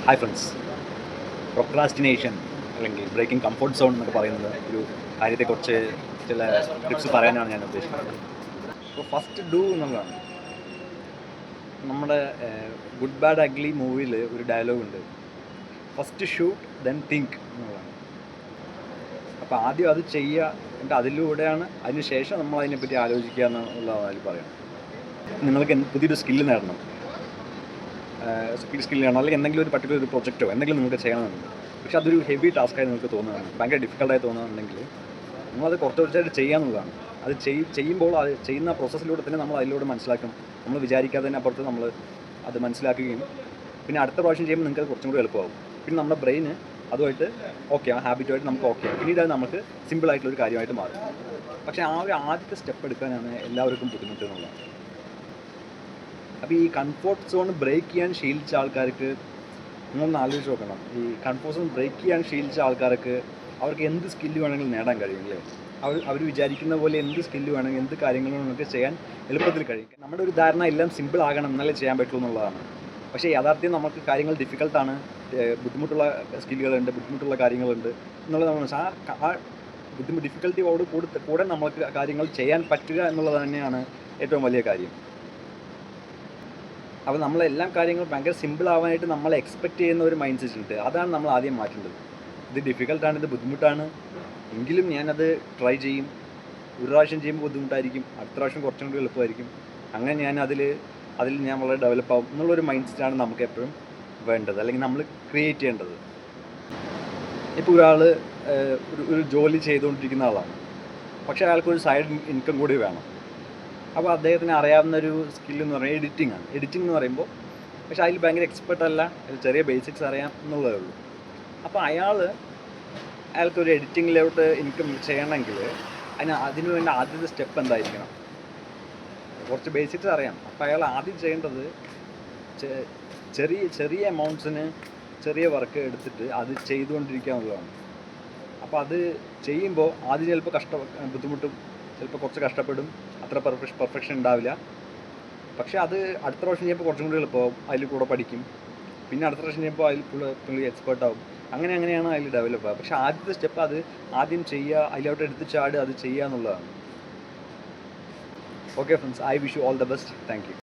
Hi friends, procrastination അല്ലെങ്കിൽ breaking comfort zone എന്നൊക്കെ പറയുന്നത് ഒരു കാര്യത്തെക്കുറിച്ച് ചില ടിപ്സ് പറയാനാണ് ഞാൻ ഉദ്ദേശിക്കുന്നത്. അപ്പോൾ ഫസ്റ്റ് ഡൂ എന്നുള്ളതാണ്. നമ്മുടെ ഗുഡ് ബാഡ് അഗ്ലി മൂവിയിൽ ഒരു ഡയലോഗ് ഉണ്ട്, ഫസ്റ്റ് ഷൂട്ട് ദെൻ തിങ്ക് എന്നുള്ളതാണ്. അപ്പോൾ ആദ്യം അത് ചെയ്യുക, എന്നിട്ട് അതിലൂടെയാണ് അതിന് ശേഷം നമ്മൾ അതിനെപ്പറ്റി ആലോചിക്കുക എന്നുള്ളതാണ് അതിൽ പറയുന്നത്. നിങ്ങൾക്ക് പുതിയൊരു സ്കില്ല് നേടണം, സ്കിൽ ചെയ്യണം, അല്ലെങ്കിൽ എന്തെങ്കിലും ഒരു പർട്ടിക്കുലർ ഒരു പ്രൊജക്റ്റോ എന്തെങ്കിലും നിങ്ങൾക്ക് ചെയ്യണമെന്നുണ്ട്. പക്ഷേ അതൊരു ഹെവി ടാസ്ക്കായി നിങ്ങൾക്ക് തോന്നുകയാണ്, ഭയങ്കര ഡിഫിക്കൽട്ടായി തോന്നുകയാണെന്നുണ്ടെങ്കിൽ നമ്മളത് കുറച്ച് കുറച്ചായിട്ട് ചെയ്യാമെന്നുള്ളതാണ്. അത് ചെയ്യുമ്പോൾ അത് ചെയ്യുന്ന പ്രോസസ്സിലൂടെ തന്നെ നമ്മൾ അതിലൂടെ മനസ്സിലാക്കും. നമ്മൾ വിചാരിക്കാത്തതിന് അപ്പുറത്ത് നമ്മൾ അത് മനസ്സിലാക്കുകയും പിന്നെ അടുത്ത പ്രാവശ്യം ചെയ്യുമ്പോൾ നിങ്ങൾക്ക് കുറച്ചും കൂടി എളുപ്പമാകും. പിന്നെ നമ്മുടെ ബ്രെയിന് അതുമായിട്ട് ഓക്കെ, ആ ഹാബിറ്റുമായിട്ട് നമുക്ക് ഓക്കെ, പിന്നീട് അത് നമുക്ക് സിമ്പിളായിട്ടുള്ളൊരു കാര്യമായിട്ട് മാറും. പക്ഷേ ആ ഒരു ആദ്യത്തെ സ്റ്റെപ്പ് എടുക്കാനാണ് എല്ലാവർക്കും ബുദ്ധിമുട്ട് എന്നുള്ളതാണ്. അപ്പോൾ ഈ കംഫോർട്ട് സോൺ ബ്രേക്ക് ചെയ്യാൻ ശീലിച്ച ആൾക്കാർക്ക് നിങ്ങളൊന്ന് ആലോചിച്ച് നോക്കണം. ഈ കംഫോർട്ട് സോൺ ബ്രേക്ക് ചെയ്യാൻ ശീലിച്ച ആൾക്കാർക്ക് അവർക്ക് എന്ത് സ്കില്ല് വേണമെങ്കിലും നേടാൻ കഴിയും അല്ലേ? അവർ വിചാരിക്കുന്ന പോലെ എന്ത് സ്കില്ല് വേണമെങ്കിൽ എന്ത് കാര്യങ്ങളും നമുക്ക് ചെയ്യാൻ എളുപ്പത്തിൽ കഴിയും. നമ്മുടെ ഒരു ധാരണ എല്ലാം സിമ്പിൾ ആകണം എന്നാലേ ചെയ്യാൻ പറ്റുള്ളൂ എന്നുള്ളതാണ്. പക്ഷേ യാഥാർത്ഥ്യം നമുക്ക് കാര്യങ്ങൾ ഡിഫിക്കൽട്ടാണ്, ബുദ്ധിമുട്ടുള്ള സ്കില്ലുകളുണ്ട്, ബുദ്ധിമുട്ടുള്ള കാര്യങ്ങളുണ്ട് എന്നുള്ളത് നമ്മൾ ആ ഡിഫിക്കൽറ്റിയോട് കൂടെ നമുക്ക് കാര്യങ്ങൾ ചെയ്യാൻ പറ്റുക എന്നുള്ളത് തന്നെയാണ് ഏറ്റവും വലിയ കാര്യം. അപ്പോൾ നമ്മളെല്ലാം കാര്യങ്ങളും ഭയങ്കര സിമ്പിൾ ആവാനായിട്ട് നമ്മൾ എക്സ്പെക്റ്റ് ചെയ്യുന്ന ഒരു മൈൻഡ് സെറ്റ് ഉണ്ട്. അതാണ് നമ്മൾ ആദ്യം മാറ്റേണ്ടത്. ഇത് ഡിഫിക്കൽട്ടാണ്, ഇത് ബുദ്ധിമുട്ടാണ്, എങ്കിലും ഞാനത് ട്രൈ ചെയ്യും. ഒരു പ്രാവശ്യം ചെയ്യുമ്പോൾ ബുദ്ധിമുട്ടായിരിക്കും, അടുത്ത പ്രാവശ്യം കുറച്ചും കൂടി എളുപ്പമായിരിക്കും. അങ്ങനെ ഞാൻ അതിൽ ഞാൻ വളരെ ഡെവലപ്പ് ആവും എന്നുള്ളൊരു മൈൻഡ് സെറ്റാണ് നമുക്ക് എപ്പോഴും വേണ്ടത്, അല്ലെങ്കിൽ നമ്മൾ ക്രിയേറ്റ് ചെയ്യേണ്ടത്. ഇപ്പോൾ ഒരാൾ ഒരു ജോലി ചെയ്തുകൊണ്ടിരിക്കുന്ന ആളാണ്, പക്ഷേ അയാൾക്കൊരു സൈഡ് ഇൻകം കൂടി വേണം. അപ്പോൾ അദ്ദേഹത്തിന് അറിയാവുന്നൊരു സ്കില്ലെന്ന് പറയുന്നത് എഡിറ്റിംഗ് ആണ്. എഡിറ്റിംഗ് എന്ന് പറയുമ്പോൾ പക്ഷേ അതിൽ ഭയങ്കര എക്സ്പെർട്ട് അല്ല, ചെറിയ ബേസിക്സ് അറിയാം എന്നുള്ളതേ ഉള്ളൂ. അപ്പോൾ അയാൾക്കൊരു എഡിറ്റിങ്ങിലോട്ട് ഇൻകം ചെയ്യണമെങ്കിൽ അതിന് വേണ്ട ആദ്യത്തെ സ്റ്റെപ്പ് എന്തായിരിക്കണം? കുറച്ച് ബേസിക്സ് അറിയാം. അപ്പോൾ അയാൾ ആദ്യം ചെയ്യേണ്ടത് ചെറിയ എമൗണ്ട്സിന് ചെറിയ വർക്ക് എടുത്തിട്ട് അത് ചെയ്തുകൊണ്ടിരിക്കുക എന്നുള്ളതാണ്. അപ്പോൾ അത് ചെയ്യുമ്പോൾ ആദ്യം ചിലപ്പോൾ ബുദ്ധിമുട്ടും, ചിലപ്പോൾ കുറച്ച് കഷ്ടപ്പെടും, അത്ര പെർഫെക്ഷൻ ഉണ്ടാവില്ല. പക്ഷേ അത് അടുത്ത പ്രാവശ്യം ചെയ്യുമ്പോൾ കുറച്ചും കൂടി എളുപ്പമാവും, അതിൽ കൂടെ പഠിക്കും, പിന്നെ അടുത്ത പ്രാവശ്യം ചെയ്യുമ്പോൾ അതിൽ പുള്ളി എക്സ്പേർട്ടാവും. അങ്ങനെയാണ് അതിൽ ഡെവലപ്പ് ആവുക. പക്ഷേ ആദ്യത്തെ സ്റ്റെപ്പ് അത് ആദ്യം ചെയ്യുക, അതിലോട്ട് എടുത്ത് ചാടുക, അത് ചെയ്യുക എന്നുള്ളതാണ്. Okay friends, I wish you all the best. Thank you.